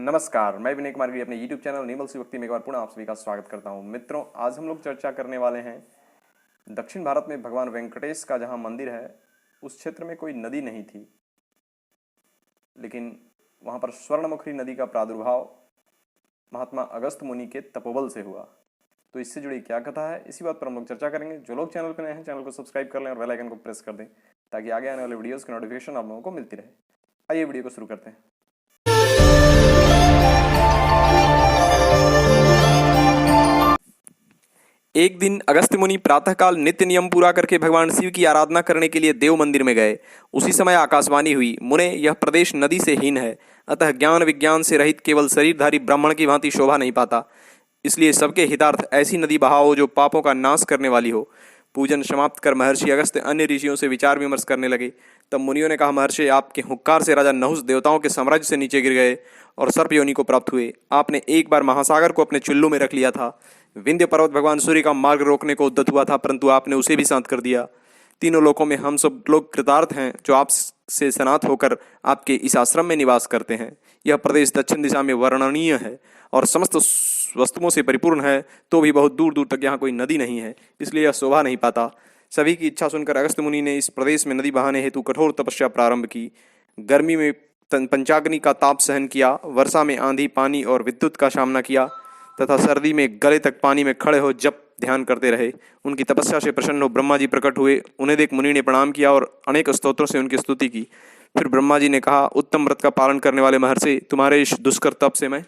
नमस्कार, मैं विनय कुमार गिरी अपने YouTube चैनल निर्मल सी भक्ति में एक बार पुनः आप सभी का स्वागत करता हूं। मित्रों, आज हम लोग चर्चा करने वाले हैं दक्षिण भारत में भगवान वेंकटेश का जहां मंदिर है उस क्षेत्र में कोई नदी नहीं थी, लेकिन वहां पर स्वर्णमुखी नदी का प्रादुर्भाव महात्मा अगस्त मुनि के तपोबल से हुआ। तो इससे जुड़ी क्या कथा है, इसी बात पर हम लोग चर्चा करेंगे। जो लोग चैनल पर नए हैं चैनल को सब्सक्राइब कर लें और बेल आइकन को प्रेस कर दें ताकि आगे आने वाले वीडियोज़ की नोटिफिकेशन आप लोगों को मिलती रहे। आइए वीडियो को शुरू करते हैं। एक दिन अगस्त्य मुनि प्रातःकाल नित्य नियम पूरा करके भगवान शिव की आराधना करने के लिए देव मंदिर में गए। उसी समय आकाशवाणी हुई, मुने, यह प्रदेश नदी से हीन है, अतः ज्ञान विज्ञान से रहित केवल शरीरधारी ब्राह्मण की भांति शोभा नहीं पाता। इसलिए सबके हितार्थ ऐसी नदी बहाओ जो पापों का नाश करने वाली हो। पूजन समाप्त कर महर्षि अगस्त्य अन्य ऋषियों से विचार विमर्श करने लगे। तब मुनियों ने कहा, महर्षि, आपके हुंकार से राजा नहुस देवताओं के साम्राज्य से नीचे गिर गए और सर्प योनि को प्राप्त हुए। आपने एक बार महासागर को अपने चुल्लू में रख लिया था। विंध्य पर्वत भगवान सूर्य का मार्ग रोकने को उद्यत हुआ था, परंतु आपने उसे भी शांत कर दिया। तीनों लोकों में हम सब लोग कृतार्थ हैं जो आप से सनात होकर आपके इस आश्रम में निवास करते हैं। यह प्रदेश दक्षिण दिशा में वर्णनीय है और समस्त वस्तुओं से परिपूर्ण है, तो भी बहुत दूर दूर तक यहाँ कोई नदी नहीं है, इसलिए यह शोभा नहीं पाता। सभी की इच्छा सुनकर अगस्त्य मुनि ने इस प्रदेश में नदी बहाने हेतु कठोर तपस्या प्रारंभ की। गर्मी में पंचाग्नि का ताप सहन किया, वर्षा में आंधी, पानी और विद्युत का सामना किया तथा सर्दी में गले तक पानी में खड़े हो जप ध्यान करते रहे। उनकी तपस्या से प्रसन्न हो ब्रह्मा जी प्रकट हुए। उन्हें देख मुनि ने प्रणाम किया और अनेक स्तोत्रों से उनकी स्तुति की। फिर ब्रह्मा जी ने कहा, उत्तम व्रत का पालन करने वाले महर्षि, तुम्हारे इस दुष्कर तप से मैं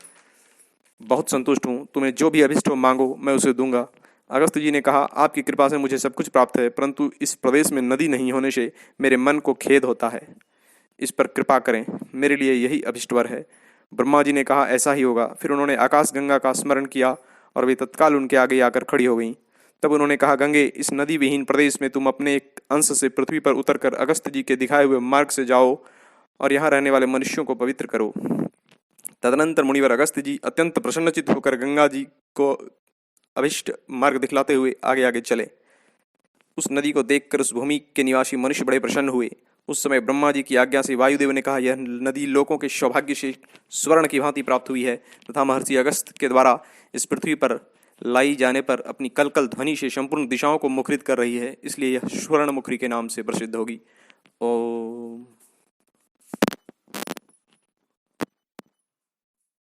बहुत संतुष्ट हूँ। तुम्हें जो भी अभिष्ट हो मांगो, मैं उसे दूंगा। अगस्त्य जी ने कहा, आपकी कृपा से मुझे सब कुछ प्राप्त है, परंतु इस प्रदेश में नदी नहीं होने से मेरे मन को खेद होता है। इस पर कृपा करें, मेरे लिए यही अभिष्ट वर है। ब्रह्मा जी ने कहा, ऐसा ही होगा। फिर उन्होंने आकाश गंगा का स्मरण किया और वे तत्काल उनके आगे आकर खड़ी हो गईं। तब उन्होंने कहा, गंगे, इस नदी विहीन प्रदेश में तुम अपने एक अंश से पृथ्वी पर उतरकर अगस्त्य जी के दिखाए हुए मार्ग से जाओ और यहाँ रहने वाले मनुष्यों को पवित्र करो। तदनंतर मुनिवर अगस्त्य जी अत्यंत प्रसन्नचित्त होकर गंगा जी को अभिष्ट मार्ग दिखलाते हुए आगे आगे चले। उस नदी को देखकर उस भूमि के निवासी मनुष्य बड़े प्रसन्न हुए। उस समय ब्रह्मा जी की आज्ञा से वायुदेव ने कहा, यह नदी लोगों के सौभाग्य से स्वर्ण की भांति प्राप्त हुई है तथा महर्षि अगस्त के द्वारा इस पृथ्वी पर लाई जाने पर अपनी कलकल ध्वनि से संपूर्ण दिशाओं को मुखरित कर रही है, इसलिए यह स्वर्णमुखी के नाम से प्रसिद्ध होगी। ओम।